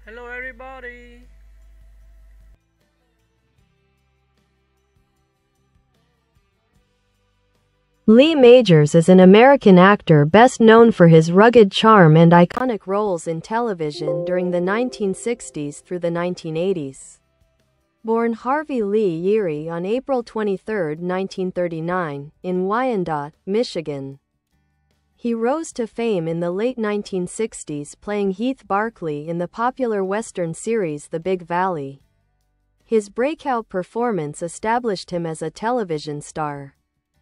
Hello everybody! Lee Majors is an American actor best known for his rugged charm and iconic roles in television during the 1960s through the 1980s. Born Harvey Lee Yeary on April 23, 1939, in Wyandotte, Michigan. He rose to fame in the late 1960s playing Heath Barkley in the popular Western series The Big Valley. His breakout performance established him as a television star.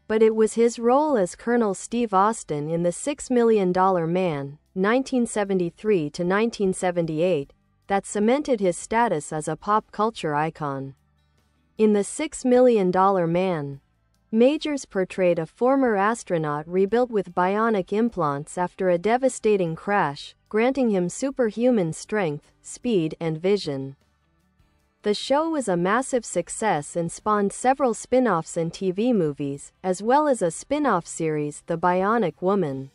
But it was his role as Colonel Steve Austin in The $6 Million Man, 1973 to 1978, that cemented his status as a pop culture icon. In The $6 Million Man, Majors portrayed a former astronaut rebuilt with bionic implants after a devastating crash, granting him superhuman strength, speed, and vision. The show was a massive success and spawned several spin-offs and TV movies, as well as a spin-off series, The Bionic Woman.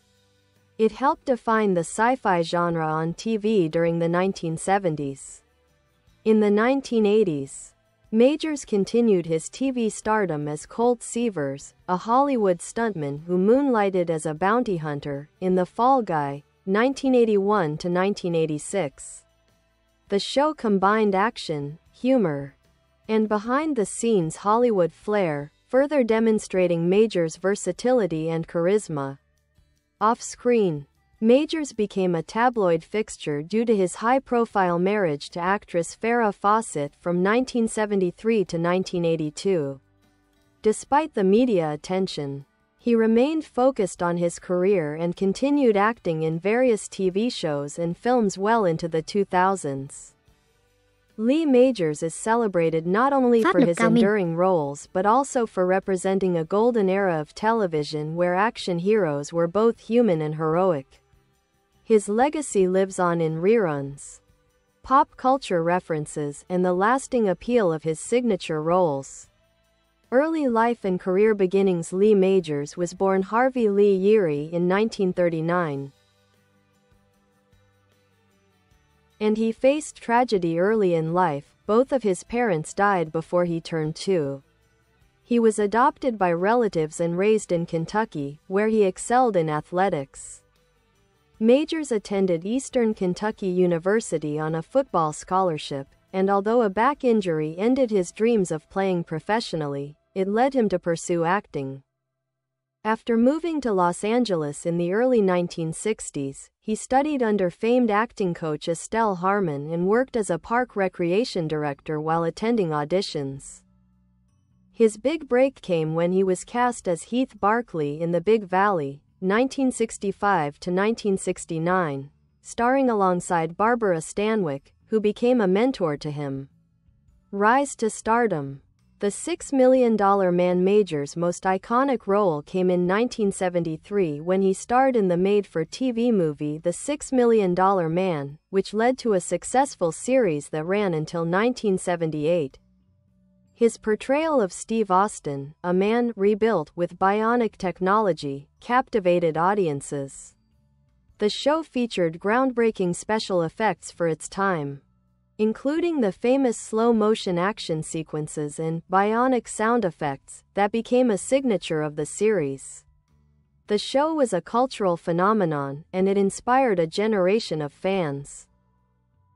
It helped define the sci-fi genre on TV during the 1970s. In the 1980s, Majors continued his TV stardom as Colt Seavers, a Hollywood stuntman who moonlighted as a bounty hunter in The Fall Guy, 1981 to 1986. The show combined action, humor, and behind-the-scenes Hollywood flair, further demonstrating Majors' versatility and charisma. Off-screen, Majors became a tabloid fixture due to his high-profile marriage to actress Farrah Fawcett from 1973 to 1982. Despite the media attention, he remained focused on his career and continued acting in various TV shows and films well into the 2000s. Lee Majors is celebrated not only for his enduring roles but also for representing a golden era of television where action heroes were both human and heroic. His legacy lives on in reruns, pop culture references, and the lasting appeal of his signature roles. Early life and career beginnings. Lee Majors was born Harvey Lee Yeary in 1939. And he faced tragedy early in life. Both of his parents died before he turned 2. He was adopted by relatives and raised in Kentucky, where he excelled in athletics. Majors attended Eastern Kentucky University on a football scholarship, and although a back injury ended his dreams of playing professionally, it led him to pursue acting. After moving to Los Angeles in the early 1960s, he studied under famed acting coach Estelle Harmon and worked as a park recreation director while attending auditions. His big break came when he was cast as Heath Barkley in The Big Valley, 1965 to 1969, starring alongside Barbara Stanwyck, who became a mentor to him. Rise to stardom. The $6 Million Man. Majors' most iconic role came in 1973 when he starred in the made-for-TV movie The $6 Million Man, which led to a successful series that ran until 1978. His portrayal of Steve Austin, a man rebuilt with bionic technology, captivated audiences. The show featured groundbreaking special effects for its time, including the famous slow-motion action sequences and bionic sound effects that became a signature of the series. The show was a cultural phenomenon, and it inspired a generation of fans.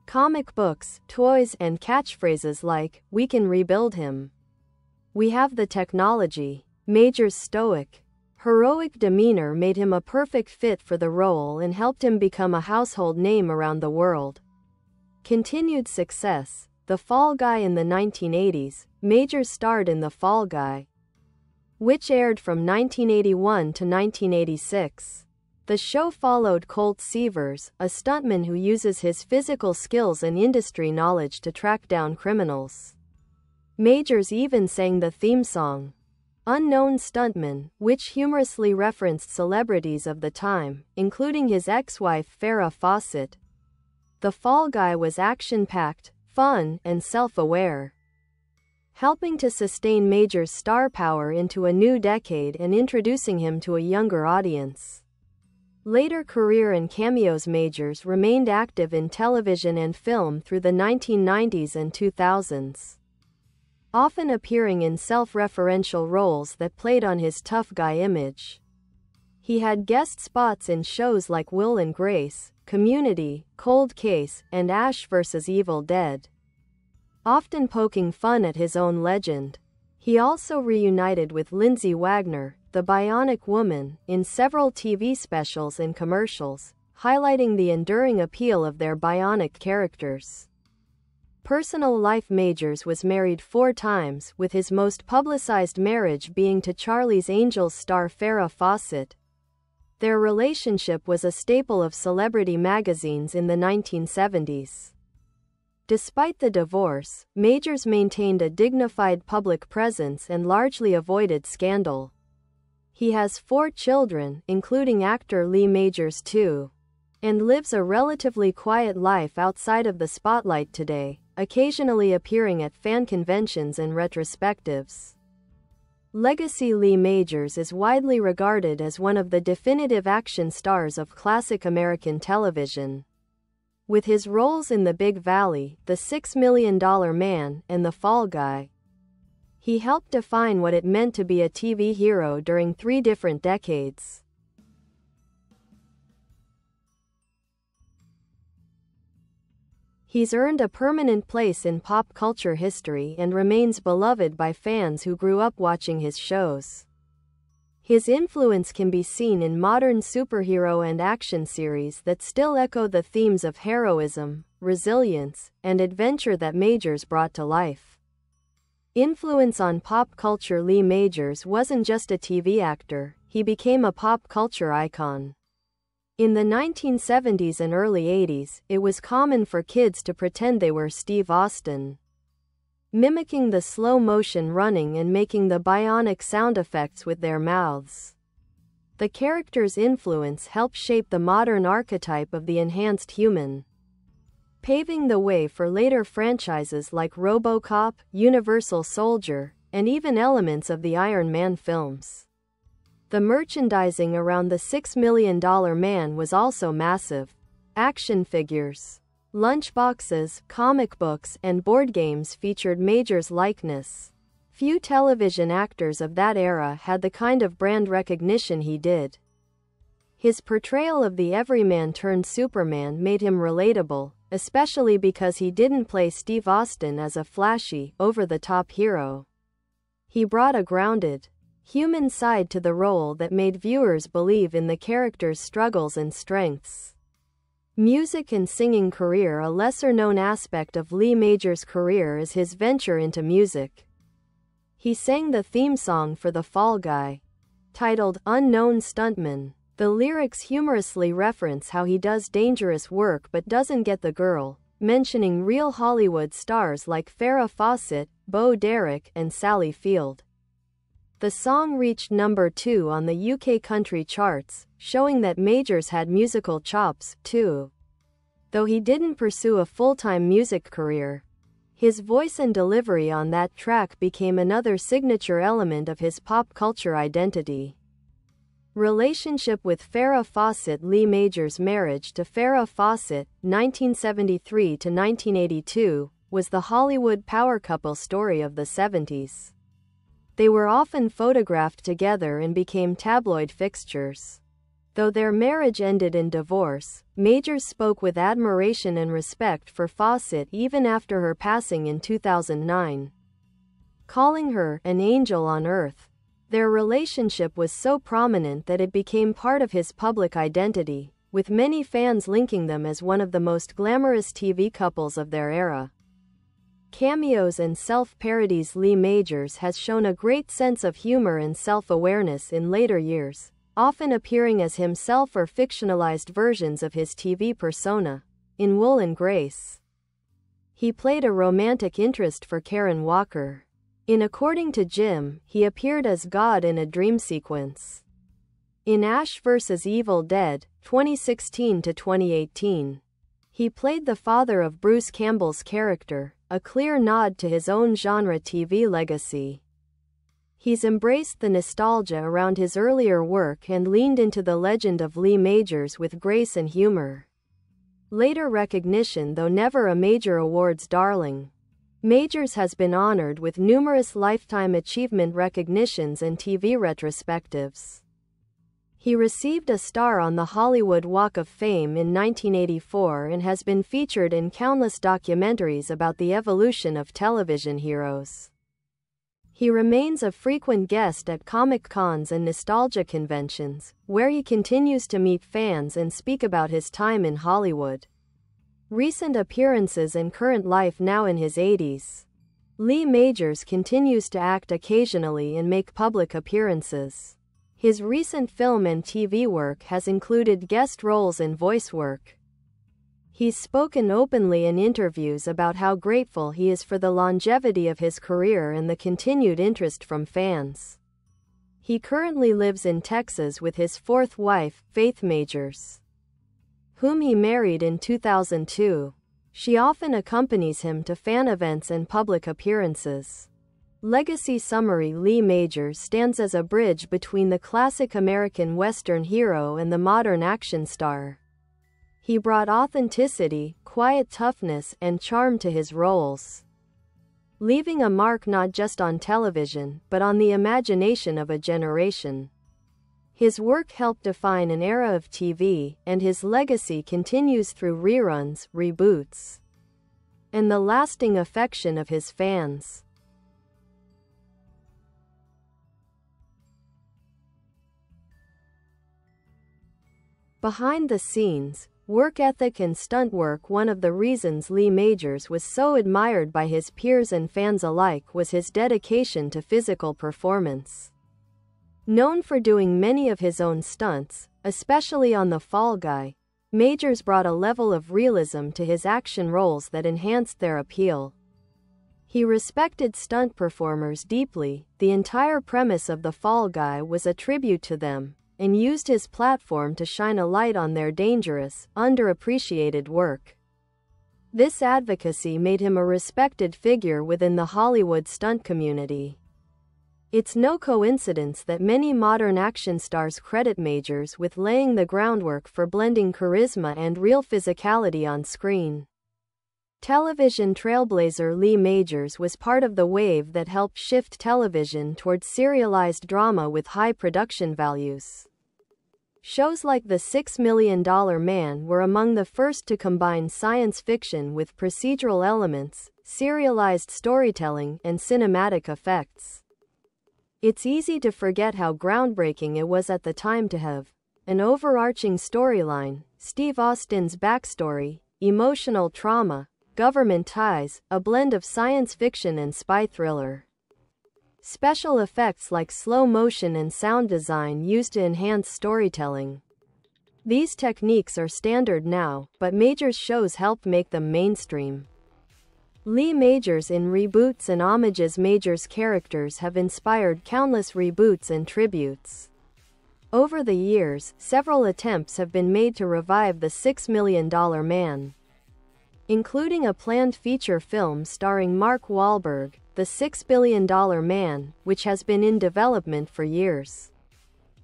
Comic books, toys, and catchphrases like, "We can rebuild him," "We have the technology," Majors' stoic, heroic demeanor made him a perfect fit for the role and helped him become a household name around the world. Continued success. The Fall Guy. In the 1980s, Majors starred in The Fall Guy, which aired from 1981 to 1986. The show followed Colt Seavers, a stuntman who uses his physical skills and industry knowledge to track down criminals. Majors even sang the theme song, Unknown Stuntman, which humorously referenced celebrities of the time, including his ex-wife Farrah Fawcett. The Fall Guy was action-packed, fun, and self-aware, helping to sustain Majors' star power into a new decade and introducing him to a younger audience. Later career and cameos. Majors remained active in television and film through the 1990s and 2000s, often appearing in self-referential roles that played on his tough guy image. He had guest spots in shows like Will and Grace, Community, Cold Case, and Ash vs. Evil Dead, often poking fun at his own legend. He also reunited with Lindsay Wagner, the Bionic Woman, in several TV specials and commercials, highlighting the enduring appeal of their bionic characters. Personal life. Majors was married 4 times, with his most publicized marriage being to Charlie's Angels star Farrah Fawcett. Their relationship was a staple of celebrity magazines in the 1970s. Despite the divorce, Majors maintained a dignified public presence and largely avoided scandal. He has 4 children, including actor Lee Majors too, and lives a relatively quiet life outside of the spotlight today, occasionally appearing at fan conventions and retrospectives. Legacy. Lee Majors is widely regarded as one of the definitive action stars of classic American television. With his roles in The Big Valley, The $6 Million Man, and The Fall Guy, he helped define what it meant to be a TV hero during 3 different decades. He's earned a permanent place in pop culture history and remains beloved by fans who grew up watching his shows. His influence can be seen in modern superhero and action series that still echo the themes of heroism, resilience, and adventure that Majors brought to life. Influence on pop culture. Lee Majors wasn't just a TV actor, he became a pop culture icon. In the 1970s and early 80s, it was common for kids to pretend they were Steve Austin, mimicking the slow-motion running and making the bionic sound effects with their mouths. The character's influence helped shape the modern archetype of the enhanced human, paving the way for later franchises like RoboCop, Universal Soldier, and even elements of the Iron Man films. The merchandising around the $6 Million Man was also massive. Action figures, lunchboxes, comic books, and board games featured Majors' likeness. Few television actors of that era had the kind of brand recognition he did. His portrayal of the everyman turned Superman made him relatable, especially because he didn't play Steve Austin as a flashy, over-the-top hero. He brought a grounded, human side to the role that made viewers believe in the character's struggles and strengths. Music and singing career. A lesser-known aspect of Lee Majors' career is his venture into music. He sang the theme song for The Fall Guy, titled Unknown Stuntman. The lyrics humorously reference how he does dangerous work but doesn't get the girl, mentioning real Hollywood stars like Farrah Fawcett, Bo Derek, and Sally Field. The song reached number 2 on the UK country charts, showing that Majors had musical chops, too. Though he didn't pursue a full-time music career, his voice and delivery on that track became another signature element of his pop culture identity. Relationship with Farrah Fawcett. Lee Majors' marriage to Farrah Fawcett, 1973 to 1982, was the Hollywood power couple story of the 70s. They were often photographed together and became tabloid fixtures. Though their marriage ended in divorce, Majors spoke with admiration and respect for Fawcett even after her passing in 2009, calling her an angel on earth. Their relationship was so prominent that it became part of his public identity, with many fans linking them as one of the most glamorous TV couples of their era. Cameos and self-parodies. Lee Majors has shown a great sense of humor and self-awareness in later years, often appearing as himself or fictionalized versions of his TV persona. In Will and Grace, he played a romantic interest for Karen Walker. In According to Jim, he appeared as God in a dream sequence. In Ash vs. Evil Dead, 2016 to 2018, he played the father of Bruce Campbell's character, a clear nod to his own genre TV legacy. He's embraced the nostalgia around his earlier work and leaned into the legend of Lee Majors with grace and humor. Later recognition, though never a major awards darling, Majors has been honored with numerous lifetime achievement recognitions and TV retrospectives. He received a star on the Hollywood Walk of Fame in 1984 and has been featured in countless documentaries about the evolution of television heroes. He remains a frequent guest at Comic Cons and nostalgia conventions, where he continues to meet fans and speak about his time in Hollywood, recent appearances and current life now in his 80s. Lee Majors continues to act occasionally and make public appearances. His recent film and TV work has included guest roles and voice work. He's spoken openly in interviews about how grateful he is for the longevity of his career and the continued interest from fans. He currently lives in Texas with his fourth wife, Faith Majors, whom he married in 2002. She often accompanies him to fan events and public appearances. Legacy summary: Lee Majors stands as a bridge between the classic American Western hero and the modern action star. He brought authenticity, quiet toughness, and charm to his roles, leaving a mark not just on television, but on the imagination of a generation. His work helped define an era of TV, and his legacy continues through reruns, reboots, and the lasting affection of his fans. Behind the scenes, work ethic and stunt work. One of the reasons Lee Majors was so admired by his peers and fans alike was his dedication to physical performance. Known for doing many of his own stunts, especially on The Fall Guy, Majors brought a level of realism to his action roles that enhanced their appeal. He respected stunt performers deeply. The entire premise of The Fall Guy was a tribute to them, and used his platform to shine a light on their dangerous, underappreciated work. This advocacy made him a respected figure within the Hollywood stunt community. It's no coincidence that many modern action stars credit Majors with laying the groundwork for blending charisma and real physicality on screen. Television trailblazer Lee Majors was part of the wave that helped shift television towards serialized drama with high production values. Shows like The $6 Million Man were among the first to combine science fiction with procedural elements, serialized storytelling, and cinematic effects. It's easy to forget how groundbreaking it was at the time to have an overarching storyline, Steve Austin's backstory, emotional trauma, government ties, a blend of science fiction and spy thriller. Special effects like slow motion and sound design used to enhance storytelling. These techniques are standard now, but Majors' shows helped make them mainstream. Lee Majors in reboots and homages. Majors' characters have inspired countless reboots and tributes. Over the years, several attempts have been made to revive The $6 Million Man, including a planned feature film starring Mark Wahlberg, The $6 Billion Man, which has been in development for years.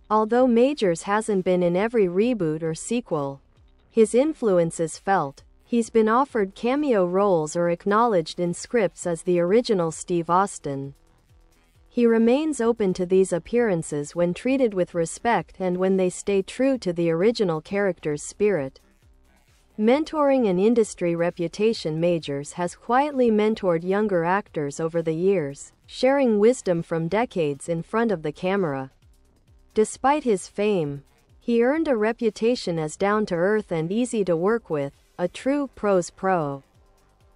Although Majors hasn't been in every reboot or sequel, his influence is felt. He's been offered cameo roles or acknowledged in scripts as the original Steve Austin. He remains open to these appearances when treated with respect and when they stay true to the original character's spirit. Mentoring and industry reputation. Majors has quietly mentored younger actors over the years, sharing wisdom from decades in front of the camera. Despite his fame, he earned a reputation as down-to-earth and easy to work with, a true pros pro.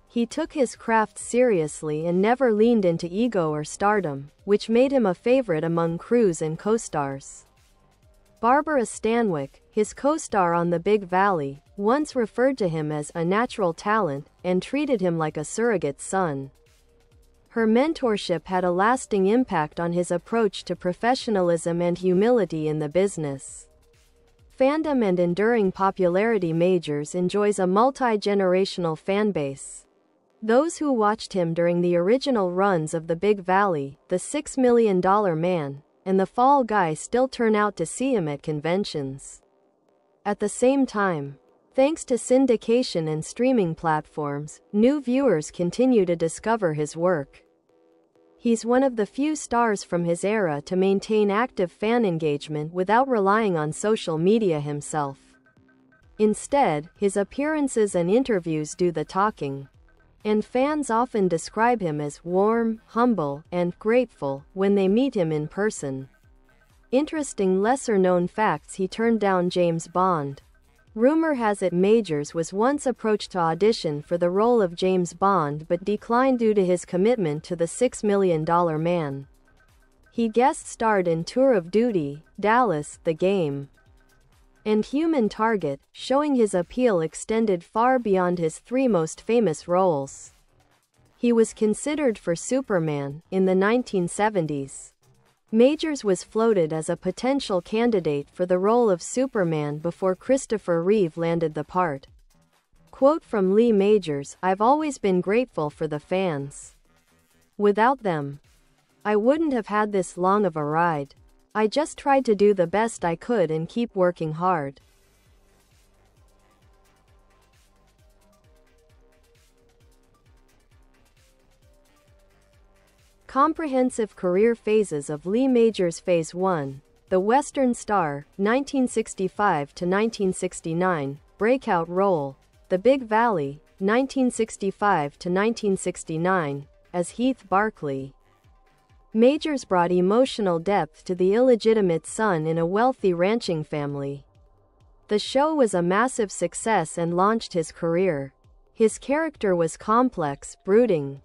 He took his craft seriously and never leaned into ego or stardom, which made him a favorite among crews and co-stars. Barbara Stanwyck, his co-star on The Big Valley, once referred to him as a natural talent and treated him like a surrogate son. Her mentorship had a lasting impact on his approach to professionalism and humility in the business. Fandom and enduring popularity. Majors enjoys a multi-generational fanbase. Those who watched him during the original runs of The Big Valley, The $6 Million Man, and The Fall Guy still turn out to see him at conventions. At the same time, thanks to syndication and streaming platforms, new viewers continue to discover his work. He's one of the few stars from his era to maintain active fan engagement without relying on social media himself. Instead, his appearances and interviews do the talking. And fans often describe him as warm, humble, and grateful when they meet him in person. Interesting lesser-known facts: he turned down James Bond. Rumor has it Majors was once approached to audition for the role of James Bond but declined due to his commitment to The $6 Million Man. He guest-starred in Tour of Duty, Dallas, The Game, and Human Target, showing his appeal extended far beyond his three most famous roles. He was considered for Superman in the 1970s. Majors was floated as a potential candidate for the role of Superman before Christopher Reeve landed the part. Quote from Lee Majors: "I've always been grateful for the fans. Without them, I wouldn't have had this long of a ride. I just tried to do the best I could and keep working hard." Comprehensive career phases of Lee Majors. Phase 1. The Western Star, 1965 to 1969, breakout role. The Big Valley, 1965 to 1969, as Heath Barkley. Majors brought emotional depth to the illegitimate son in a wealthy ranching family. The show was a massive success and launched his career. His character was complex, brooding,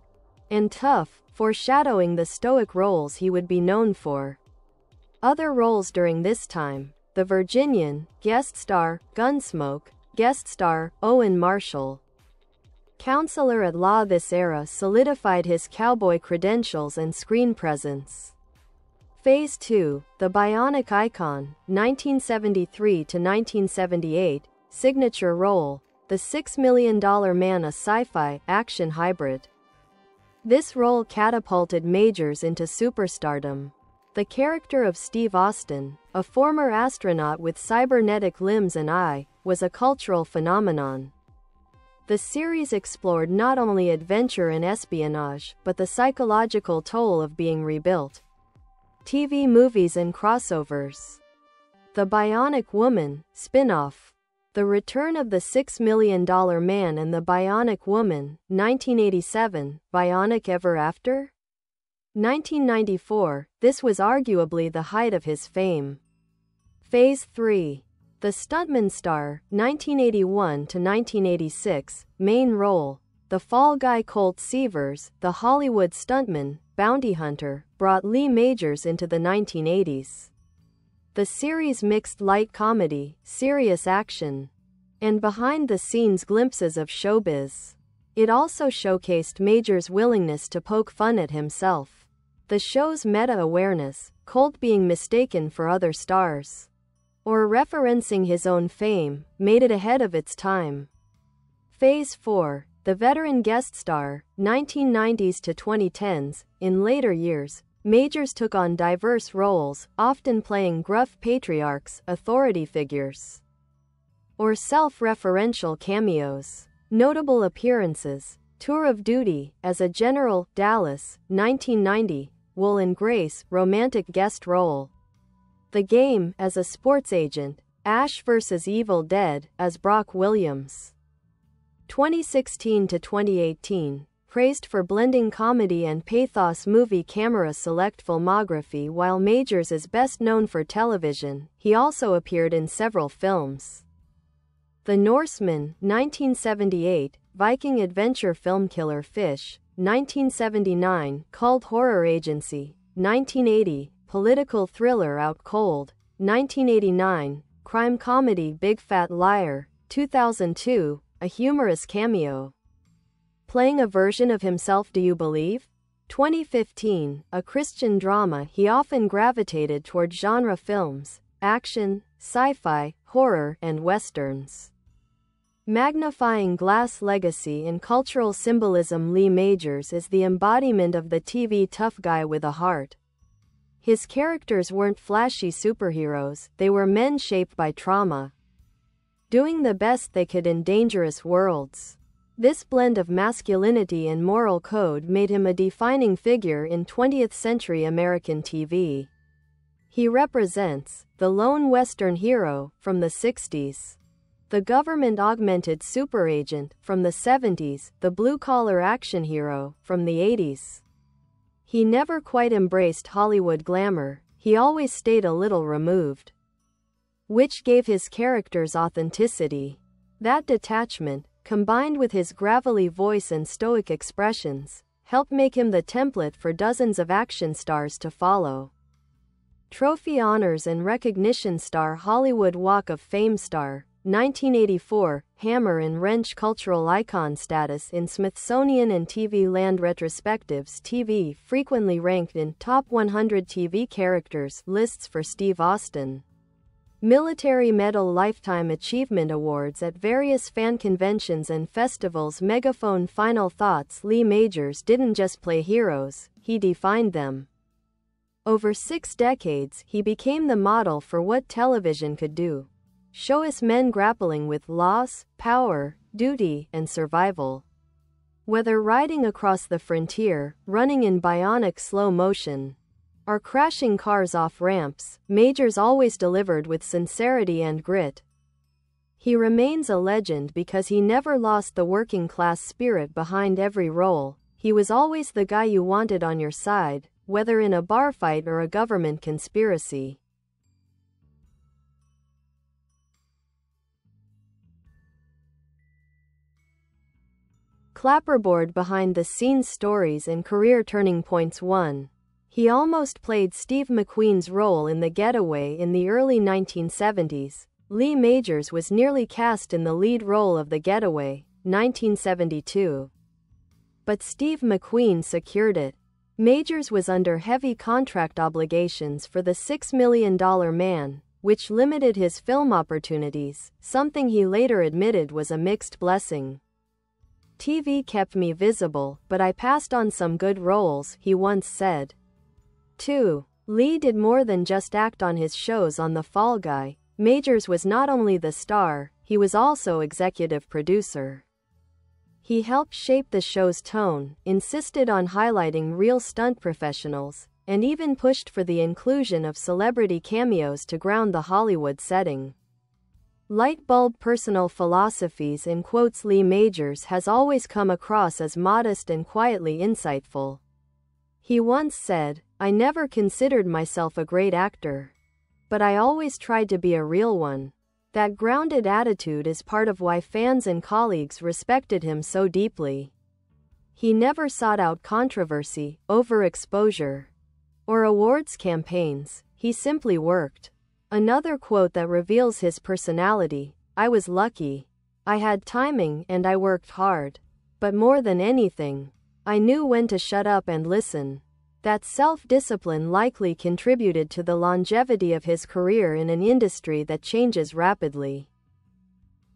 and tough, foreshadowing the stoic roles he would be known for. Other roles during this time: The Virginian, guest star, Gunsmoke, guest star, Owen Marshall. Counselor at Law. This era solidified his cowboy credentials and screen presence. Phase 2. The Bionic Icon, 1973 to 1978, signature role. The $6 Million Man, a sci-fi, action hybrid. This role catapulted Majors into superstardom. The character of Steve Austin, a former astronaut with cybernetic limbs and eye, was a cultural phenomenon. The series explored not only adventure and espionage, but the psychological toll of being rebuilt. TV movies and crossovers. The Bionic Woman, spin-off. The Return of the $6 Million Man and the Bionic Woman, 1987, Bionic Ever After? 1994, this was arguably the height of his fame. Phase 3. The Stuntman Star, 1981 to 1986, main role. The Fall Guy. Colt Seavers, the Hollywood stuntman, bounty hunter, brought Lee Majors into the 1980s. The series mixed light comedy, serious action, and behind-the-scenes glimpses of showbiz. It also showcased Majors' willingness to poke fun at himself. The show's meta-awareness, Colt being mistaken for other stars, or referencing his own fame, made it ahead of its time. Phase 4. The Veteran Guest Star, 1990s to 2010s. In later years, Majors took on diverse roles, often playing gruff patriarchs, authority figures, or self-referential cameos. Notable appearances: Tour of Duty, as a general, Dallas, 1990, Will and Grace, romantic guest role. The Game, as a sports agent, Ash vs. Evil Dead, as Brock Williams. 2016 to 2018. Praised for blending comedy and pathos. Movie camera select filmography. While Majors is best known for television, he also appeared in several films. The Norseman, 1978, Viking adventure film. Killer Fish, 1979, Cult horror agency, 1980, political thriller. Out Cold, 1989, crime comedy. Big Fat Liar, 2002, a humorous cameo, playing a version of himself. Do You Believe? 2015, a Christian drama. He often gravitated toward genre films, action, sci-fi, horror, and westerns. Magnifying glass legacy and cultural symbolism. Lee Majors is the embodiment of the TV tough guy with a heart. His characters weren't flashy superheroes, they were men shaped by trauma, doing the best they could in dangerous worlds. This blend of masculinity and moral code made him a defining figure in 20th century American TV. He represents the lone Western hero from the 60s, the government-augmented superagent from the 70s, the blue-collar action hero from the 80s. He never quite embraced Hollywood glamour, he always stayed a little removed, which gave his characters authenticity. That detachment, combined with his gravelly voice and stoic expressions, helped make him the template for dozens of action stars to follow. Trophy honors and recognition star, Hollywood Walk of Fame star, 1984, hammer and wrench cultural icon status in Smithsonian and TV Land retrospectives. TV frequently ranked in top 100 TV characters lists for Steve Austin. Military Medal Lifetime Achievement Awards at various fan conventions and festivals. Megaphone final thoughts. Lee Majors didn't just play heroes, he defined them. Over 6 decades, he became the model for what television could do. Show us men grappling with loss, power, duty, and survival. Whether riding across the frontier, running in bionic slow motion, or crashing cars off ramps, Majors always delivered with sincerity and grit. He remains a legend because he never lost the working-class spirit behind every role. He was always the guy you wanted on your side, whether in a bar fight or a government conspiracy. Clapperboard behind-the-scenes stories and career turning points. 1. He almost played Steve McQueen's role in The Getaway in the early 1970s. Lee Majors was nearly cast in the lead role of The Getaway, 1972. But Steve McQueen secured it. Majors was under heavy contract obligations for The $6 Million Man, which limited his film opportunities, something he later admitted was a mixed blessing. TV kept me visible, but I passed on some good roles, he once said. 2. Lee did more than just act on his shows on The Fall Guy. Majors was not only the star, he was also executive producer. He helped shape the show's tone, insisted on highlighting real stunt professionals, and even pushed for the inclusion of celebrity cameos to ground the Hollywood setting. Light bulb personal philosophies. In quotes, Lee Majors has always come across as modest and quietly insightful. He once said, "I never considered myself a great actor, but I always tried to be a real one." That grounded attitude is part of why fans and colleagues respected him so deeply. He never sought out controversy, overexposure, or awards campaigns, he simply worked. Another quote that reveals his personality: "I was lucky. I had timing and I worked hard. But more than anything, I knew when to shut up and listen." That self-discipline likely contributed to the longevity of his career in an industry that changes rapidly.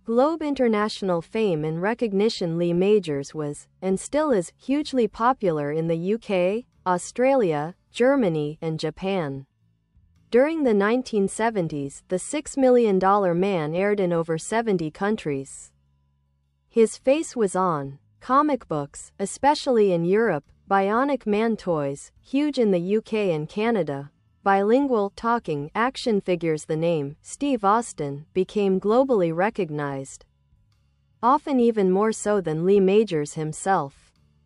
Globe international fame and recognition. Lee Majors was, and still is, hugely popular in the UK, Australia, Germany, and Japan. During the 1970s, The $6 Million Man aired in over 70 countries. His face was on comic books, especially in Europe, Bionic Man toys, huge in the UK and Canada, bilingual, talking action figures. The name, Steve Austin, became globally recognized, often even more so than Lee Majors himself.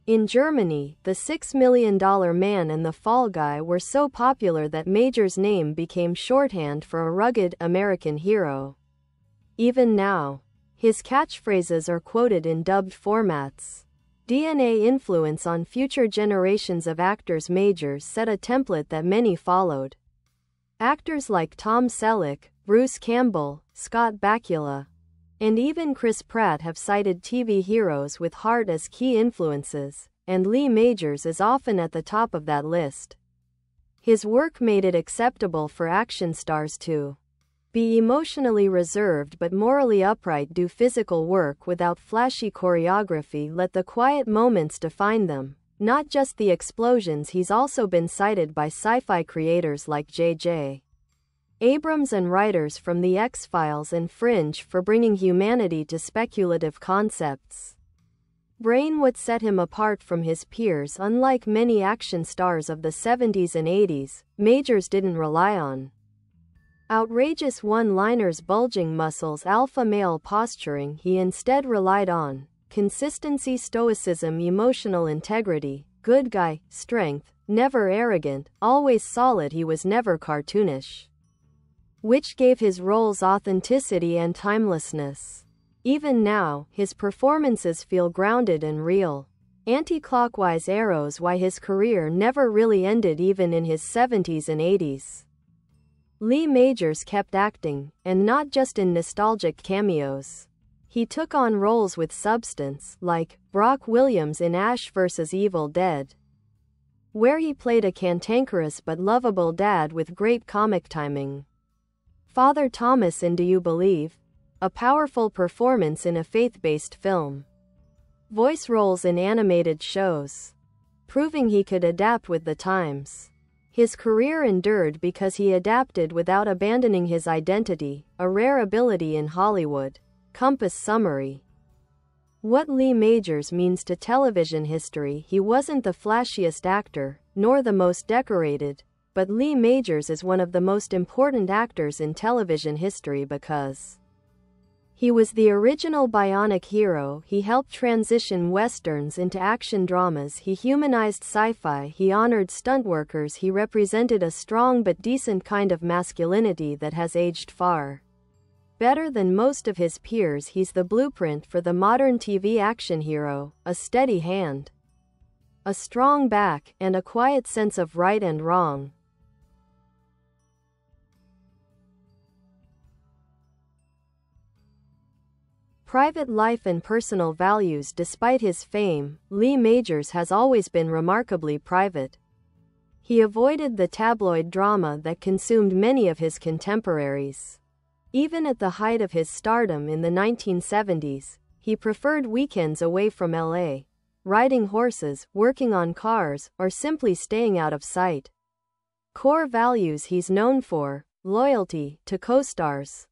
In Germany, The $6 Million Man and The Fall Guy were so popular that Majors' name became shorthand for a rugged American hero. Even now, his catchphrases are quoted in dubbed formats. DNA influence on future generations of actors. Majors set a template that many followed. Actors like Tom Selleck, Bruce Campbell, Scott Bakula, and even Chris Pratt have cited TV heroes with heart as key influences, and Lee Majors is often at the top of that list. His work made it acceptable for action stars to Be emotionally reserved but morally upright. Do physical work without flashy choreography. Let the quiet moments define them, not just the explosions. He's also been cited by sci-fi creators like J.J. Abrams and writers from The X-Files and Fringe for bringing humanity to speculative concepts. What set him apart from his peers. Unlike many action stars of the 70s and 80s, Majors didn't rely on outrageous one-liners, bulging muscles, alpha male posturing. He instead relied on consistency, stoicism, emotional integrity, good guy strength, never arrogant, always solid. He was never cartoonish, which gave his roles authenticity and timelessness. Even now, his performances feel grounded and real. Anti-clockwise arrows. Why his career never really ended even in his 70s and 80s. Lee Majors kept acting, and not just in nostalgic cameos. He took on roles with substance, like Brock Williams in Ash vs. Evil Dead, where he played a cantankerous but lovable dad with great comic timing. Father Thomas in Do You Believe? A powerful performance in a faith-based film. Voice roles in animated shows, proving he could adapt with the times. His career endured because he adapted without abandoning his identity, a rare ability in Hollywood. Compass summary. What Lee Majors means to television history. He wasn't the flashiest actor, nor the most decorated, but Lee Majors is one of the most important actors in television history because he was the original bionic hero. He helped transition westerns into action dramas. He humanized sci-fi. He honored stunt workers. He represented a strong but decent kind of masculinity that has aged far better than most of his peers. He's the blueprint for the modern TV action hero: a steady hand, a strong back, and a quiet sense of right and wrong. Private life and personal values. Despite his fame, Lee Majors has always been remarkably private. He avoided the tabloid drama that consumed many of his contemporaries. Even at the height of his stardom in the 1970s, he preferred weekends away from LA, riding horses, working on cars, or simply staying out of sight. Core values he's known for: loyalty to co-stars,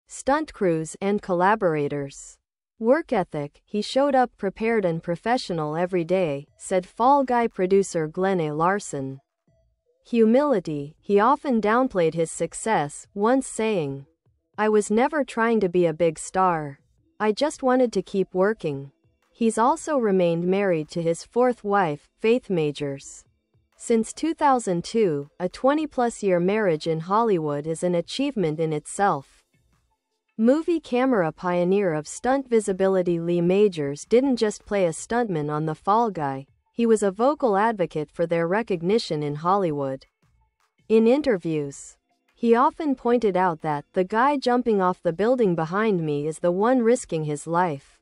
stunt crews, and collaborators. Work ethic: he showed up prepared and professional every day, said Fall Guy producer Glenn A. Larson. Humility: he often downplayed his success, once saying, "I was never trying to be a big star. I just wanted to keep working." He's also remained married to his fourth wife, Faith Majors, since 2002. A 20-plus-year marriage in Hollywood is an achievement in itself. Movie camera pioneer of stunt visibility, Lee Majors didn't just play a stuntman on The Fall Guy, he was a vocal advocate for their recognition in Hollywood. In interviews, he often pointed out that the guy jumping off the building behind me is the one risking his life.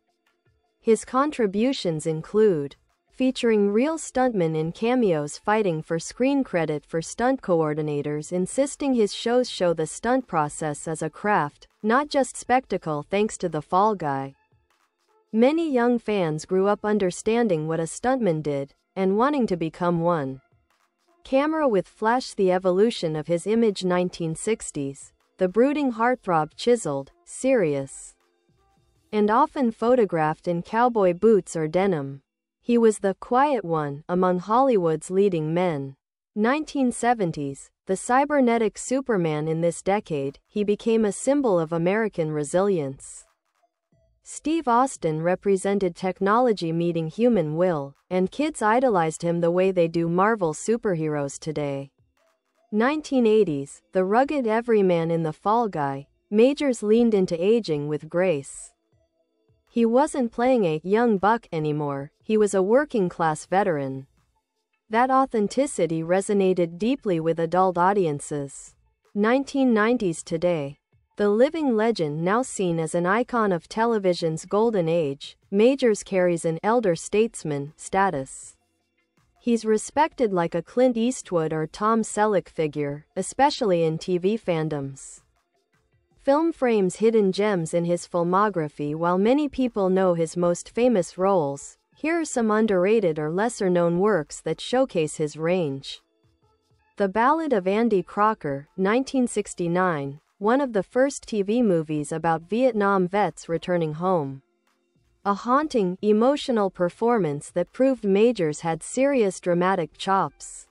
His contributions include featuring real stuntmen in cameos, fighting for screen credit for stunt coordinators, insisting his shows show the stunt process as a craft, not just spectacle. Thanks to The Fall Guy, many young fans grew up understanding what a stuntman did, and wanting to become one. Camera with Flash: the evolution of his image. 1960s, the brooding heartthrob, chiseled, serious, and often photographed in cowboy boots or denim. He was the quiet one among Hollywood's leading men. 1970s, the cybernetic Superman. In this decade, he became a symbol of American resilience. Steve Austin represented technology meeting human will, and kids idolized him the way they do Marvel superheroes today. 1980s, the rugged everyman in The Fall Guy, Majors leaned into aging with grace. He wasn't playing a young buck anymore, he was a working-class veteran. That authenticity resonated deeply with adult audiences. 1990s today, the living legend, now seen as an icon of television's golden age, Majors carries an elder statesman status. He's respected like a Clint Eastwood or Tom Selleck figure, especially in TV fandoms. Film frames hidden gems in his filmography. While many people know his most famous roles, here are some underrated or lesser-known works that showcase his range. The Ballad of Andy Crocker, 1969, one of the first TV movies about Vietnam vets returning home. A haunting, emotional performance that proved Majors had serious dramatic chops.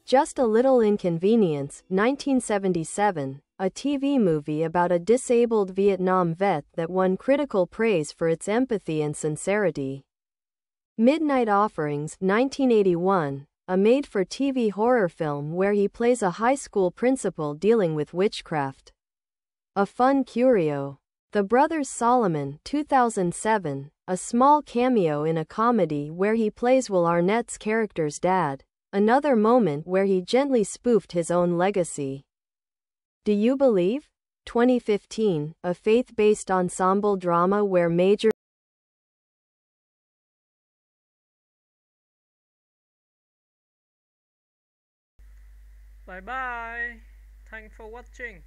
Just a Little Inconvenience, 1977, a TV movie about a disabled Vietnam vet that won critical praise for its empathy and sincerity. Midnight Offerings, 1981, a made-for-TV horror film where he plays a high school principal dealing with witchcraft. A fun curio. The Brothers Solomon, 2007, a small cameo in a comedy where he plays Will Arnett's character's dad, another moment where he gently spoofed his own legacy. Do You Believe? 2015, a faith-based ensemble drama where Major Bye bye. Thanks for watching.